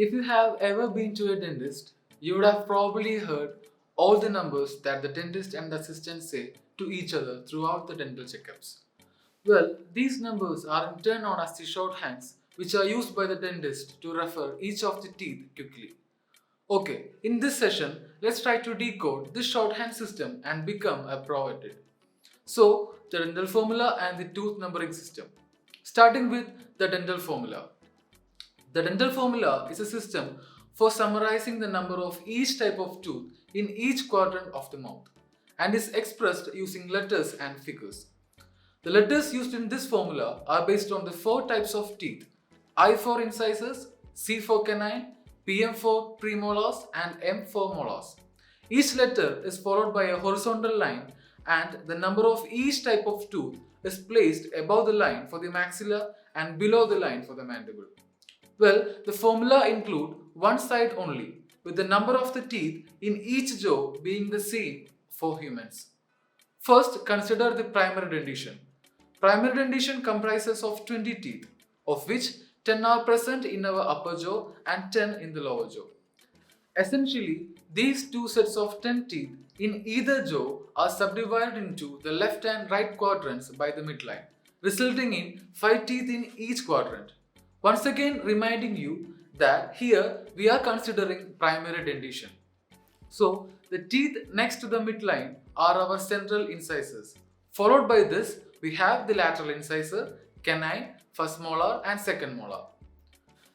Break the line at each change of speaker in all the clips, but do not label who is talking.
If you have ever been to a dentist, you would have probably heard all the numbers that the dentist and the assistant say to each other throughout the dental checkups. Well, these numbers are in turn known as the shorthands, which are used by the dentist to refer each of the teeth quickly. Okay, in this session, let's try to decode this shorthand system and become a pro at it. So, the dental formula and the tooth numbering system. Starting with the dental formula. The dental formula is a system for summarizing the number of each type of tooth in each quadrant of the mouth and is expressed using letters and figures. The letters used in this formula are based on the four types of teeth: I for incisors, C for canine, PM for premolars, and M for molars. Each letter is followed by a horizontal line, and the number of each type of tooth is placed above the line for the maxilla and below the line for the mandible. Well, the formula include one side only, with the number of the teeth in each jaw being the same for humans. First, consider the primary dentition. Primary dentition comprises of 20 teeth, of which 10 are present in our upper jaw and 10 in the lower jaw. Essentially, these two sets of 10 teeth in either jaw are subdivided into the left and right quadrants by the midline, resulting in 5 teeth in each quadrant. Once again, reminding you that here we are considering primary dentition. So, the teeth next to the midline are our central incisors. Followed by this, we have the lateral incisor, canine, first molar, and second molar.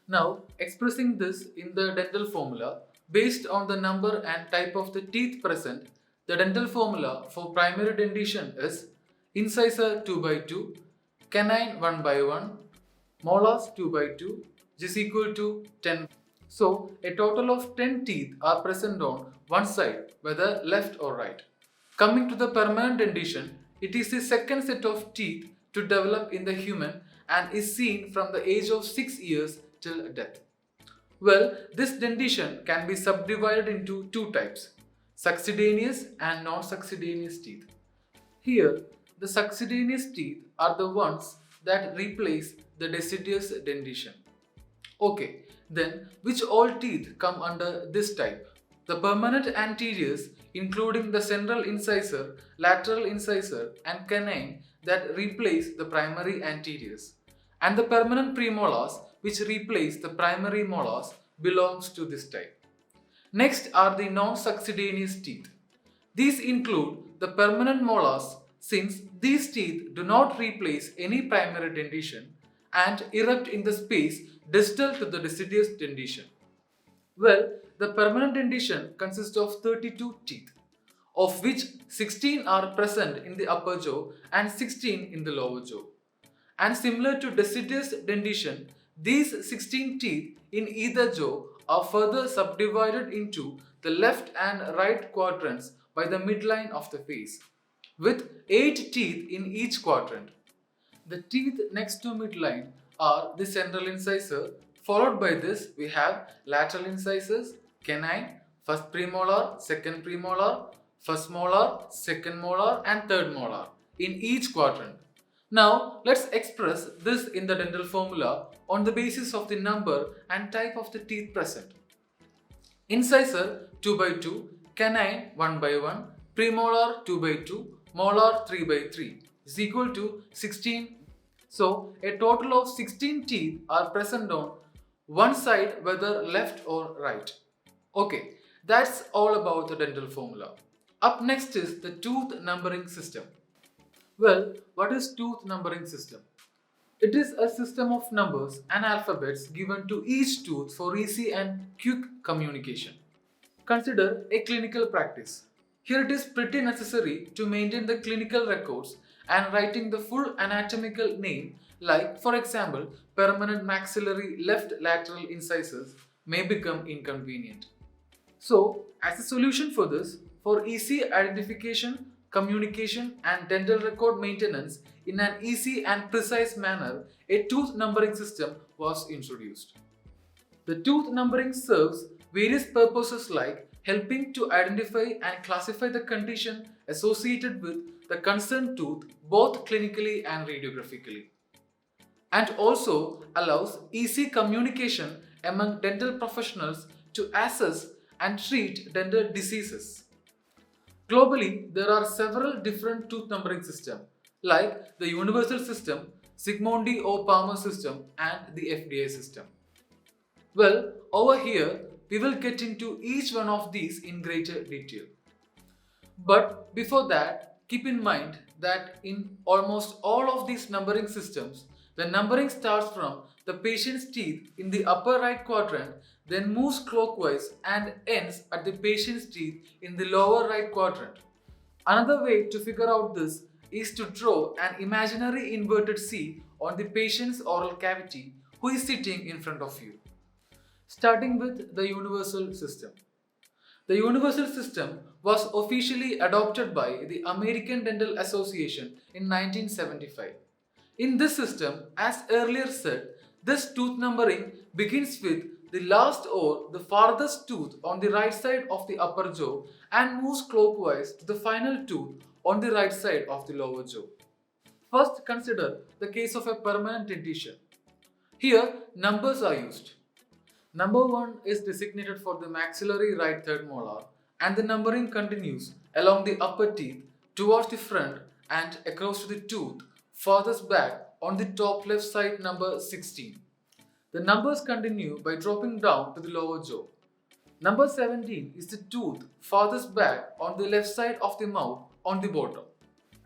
Now, expressing this in the dental formula, based on the number and type of the teeth present, the dental formula for primary dentition is incisor 2 by 2, canine 1 by 1, molars 2 by 2, which is equal to 10. So, a total of 10 teeth are present on one side, whether left or right. Coming to the permanent dentition, it is the second set of teeth to develop in the human and is seen from the age of 6 years till death. Well, this dentition can be subdivided into two types: succedaneous and non-succedaneous teeth. Here, the succedaneous teeth are the ones that replace the deciduous dentition. Okay, then which all teeth come under this type? The permanent anteriors, including the central incisor, lateral incisor, and canine that replace the primary anteriors, and the permanent premolars, which replace the primary molars, belongs to this type. Next are the non-succedaneous teeth. These include the permanent molars, since these teeth do not replace any primary dentition and erupt in the space distal to the deciduous dentition. Well, the permanent dentition consists of 32 teeth, of which 16 are present in the upper jaw and 16 in the lower jaw. And similar to deciduous dentition, these 16 teeth in either jaw are further subdivided into the left and right quadrants by the midline of the face, with 8 teeth in each quadrant. The teeth next to midline are the central incisor. Followed by this, we have lateral incisors, canine, first premolar, second premolar, first molar, second molar, and third molar in each quadrant. Now, let's express this in the dental formula on the basis of the number and type of the teeth present. Incisor 2 by 2, canine 1 by 1, premolar 2 by 2, molar 3 by 3 is equal to 16. So, a total of 16 teeth are present on one side, whether left or right. Okay, that's all about the dental formula. Up next is the tooth numbering system. Well, what is tooth numbering system? It is a system of numbers and alphabets given to each tooth for easy and quick communication. Consider a clinical practice. Here it is pretty necessary to maintain the clinical records, and writing the full anatomical name, like for example permanent maxillary left lateral incisors, may become inconvenient. So, as a solution for this, for easy identification, communication, and dental record maintenance in an easy and precise manner, a tooth numbering system was introduced. The tooth numbering serves various purposes like helping to identify and classify the condition associated with the concerned tooth both clinically and radiographically, and also allows easy communication among dental professionals to assess and treat dental diseases. Globally, there are several different tooth numbering systems like the Universal System, ZYGMONDY or Palmer system, and the FDA system. Well, over here, we will get into each one of these in greater detail. But before that, keep in mind that in almost all of these numbering systems, the numbering starts from the patient's teeth in the upper right quadrant, then moves clockwise and ends at the patient's teeth in the lower right quadrant. Another way to figure out this is to draw an imaginary inverted C on the patient's oral cavity who is sitting in front of you. Starting with the universal system. The universal system was officially adopted by the American Dental Association in 1975. In this system, as earlier said, this tooth numbering begins with the last or the farthest tooth on the right side of the upper jaw and moves clockwise to the final tooth on the right side of the lower jaw. First, consider the case of a permanent dentition. Here, numbers are used. Number 1 is designated for the maxillary right third molar, and the numbering continues along the upper teeth towards the front and across to the tooth farthest back on the top left side, number 16. The numbers continue by dropping down to the lower jaw. Number 17 is the tooth farthest back on the left side of the mouth on the bottom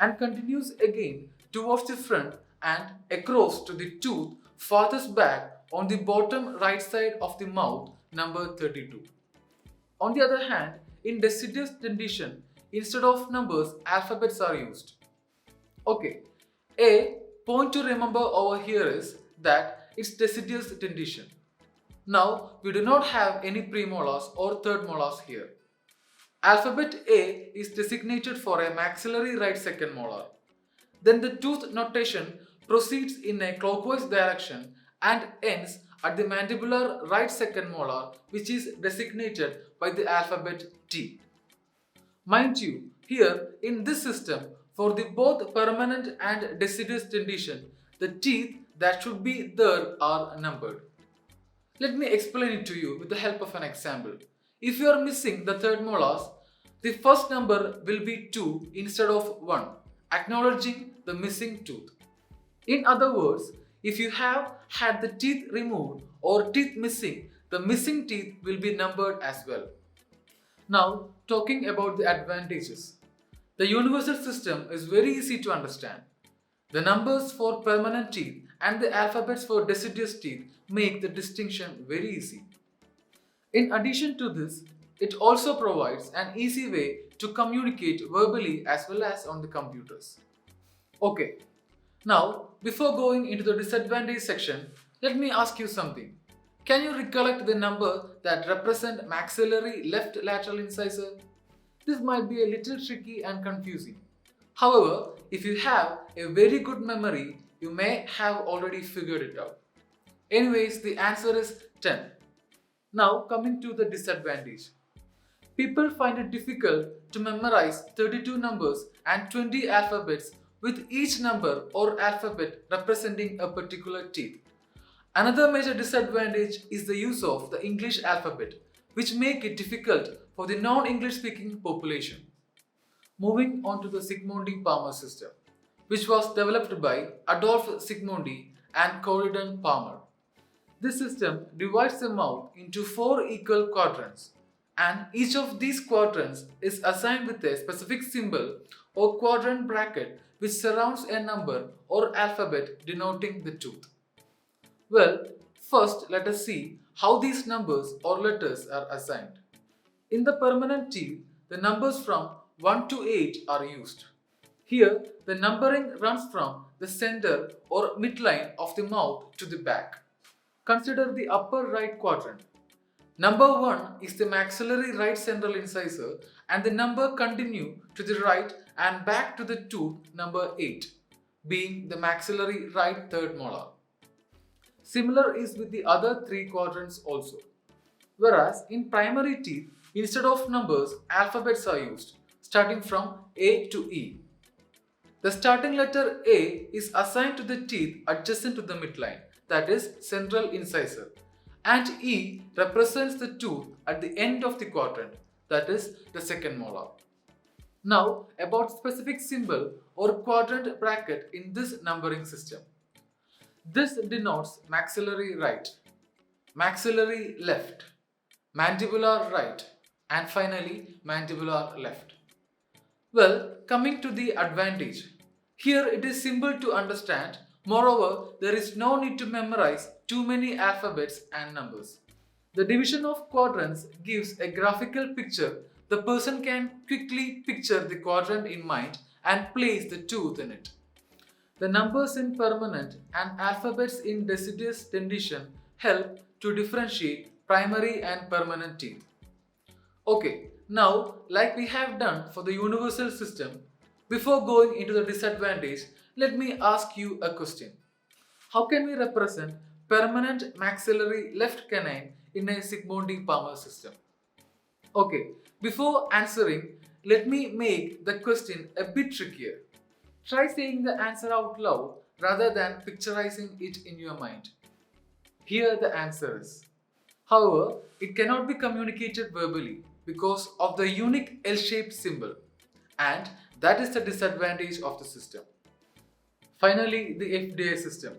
and continues again towards the front and across to the tooth farthest back on the bottom right side of the mouth, number 32. On the other hand, in deciduous dentition, instead of numbers, alphabets are used. Okay, a point to remember over here is that it's deciduous dentition. Now, we do not have any premolars or third molars here. Alphabet A is designated for a maxillary right second molar. Then the tooth notation proceeds in a clockwise direction and ends at the mandibular right second molar, which is designated by the alphabet T. Mind you, here in this system, for the both permanent and deciduous dentition, the teeth that should be there are numbered. Let me explain it to you with the help of an example. If you are missing the third molars, the first number will be 2 instead of 1, acknowledging the missing tooth. In other words, if you have had the teeth removed or teeth missing, the missing teeth will be numbered as well. Now, talking about the advantages. The universal system is very easy to understand. The numbers for permanent teeth and the alphabets for deciduous teeth make the distinction very easy. In addition to this, it also provides an easy way to communicate verbally as well as on the computers. Okay, now before going into the disadvantage section, let me ask you something. Can you recollect the number that represent maxillary left lateral incisor? This might be a little tricky and confusing. However, if you have a very good memory, you may have already figured it out. Anyways, the answer is 10. Now coming to the disadvantage. People find it difficult to memorize 32 numbers and 20 alphabets with each number or alphabet representing a particular teeth. Another major disadvantage is the use of the English alphabet, which make it difficult for the non-English speaking population. Moving on to the ZYGMONDY Palmer system, which was developed by Adolph ZYGMONDY and Corydon Palmer. This system divides the mouth into 4 equal quadrants, and each of these quadrants is assigned with a specific symbol or quadrant bracket which surrounds a number or alphabet denoting the tooth. Well, first let us see how these numbers or letters are assigned. In the permanent teeth, the numbers from 1 to 8 are used. Here, the numbering runs from the center or midline of the mouth to the back. Consider the upper right quadrant. Number 1 is the maxillary right central incisor and the number continue to the right and back to the tooth number 8, being the maxillary right third molar. Similar is with the other 3 quadrants also. Whereas in primary teeth, instead of numbers, alphabets are used, starting from A to E. The starting letter A is assigned to the teeth adjacent to the midline, that is central incisor, and E represents the tooth at the end of the quadrant, that is the second molar. Now about specific symbol or quadrant bracket in this numbering system. This denotes maxillary right, maxillary left, mandibular right, and finally mandibular left. Well, coming to the advantage. Here it is simple to understand. Moreover, there is no need to memorize too many alphabets and numbers. The division of quadrants gives a graphical picture. The person can quickly picture the quadrant in mind and place the tooth in it. The numbers in permanent and alphabets in deciduous dentition help to differentiate primary and permanent teeth. Okay, now like we have done for the universal system, before going into the disadvantage, let me ask you a question. How can we represent permanent maxillary left canine in a ZYGMONDY Palmer system? Okay, before answering, let me make the question a bit trickier. Try saying the answer out loud rather than picturizing it in your mind. Here the answer is. However, it cannot be communicated verbally because of the unique L-shaped symbol, and that is the disadvantage of the system. Finally, the FDA system.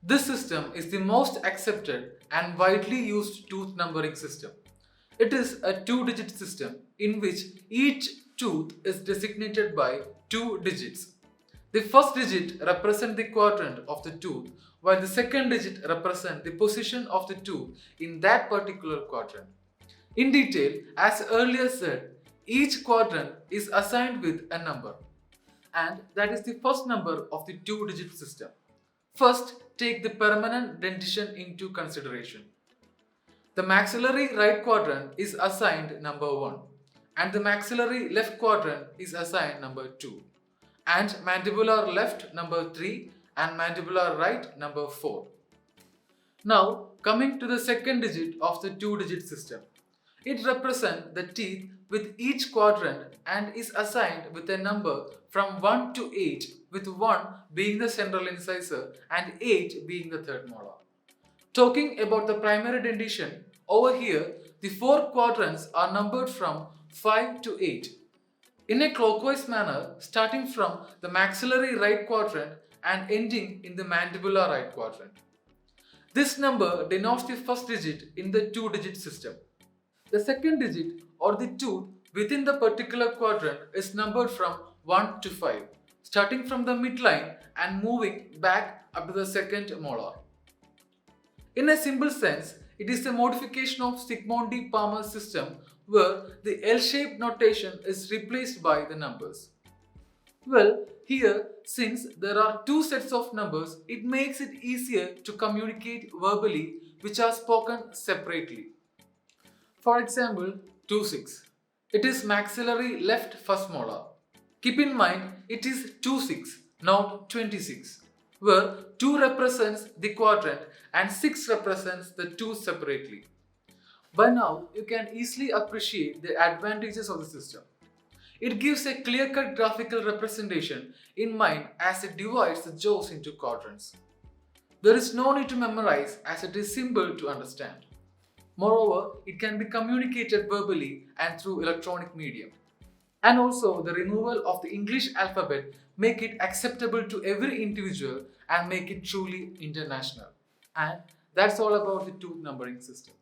This system is the most accepted and widely used tooth numbering system. It is a two-digit system in which each tooth is designated by 2 digits. The first digit represents the quadrant of the tooth, while the second digit represents the position of the tooth in that particular quadrant. In detail, as earlier said, each quadrant is assigned with a number, and that is the first number of the two-digit system. First, take the permanent dentition into consideration. The maxillary right quadrant is assigned number 1, and the maxillary left quadrant is assigned number 2, and mandibular left number 3, and mandibular right number 4. Now, coming to the second digit of the two-digit system. It represents the teeth with each quadrant and is assigned with a number from 1 to 8, with 1 being the central incisor and 8 being the third molar. Talking about the primary dentition, over here the 4 quadrants are numbered from 5 to 8. In a clockwise manner, starting from the maxillary right quadrant and ending in the mandibular right quadrant. This number denotes the first digit in the two-digit system. The second digit or the tooth within the particular quadrant is numbered from 1 to 5, starting from the midline and moving back up to the second molar. In a simple sense, it is a modification of ZYGMONDY Palmer system where the L-shaped notation is replaced by the numbers. Well, here, since there are 2 sets of numbers, it makes it easier to communicate verbally which are spoken separately. For example, 26. It is maxillary left first molar. Keep in mind, it is 26, not 26, where 2 represents the quadrant and 6 represents the tooth separately. By now, you can easily appreciate the advantages of the system. It gives a clear-cut graphical representation in mind as it divides the jaws into quadrants. There is no need to memorize as it is simple to understand. Moreover, it can be communicated verbally and through electronic medium. And also, the removal of the English alphabet make it acceptable to every individual and make it truly international. And that's all about the tooth numbering system.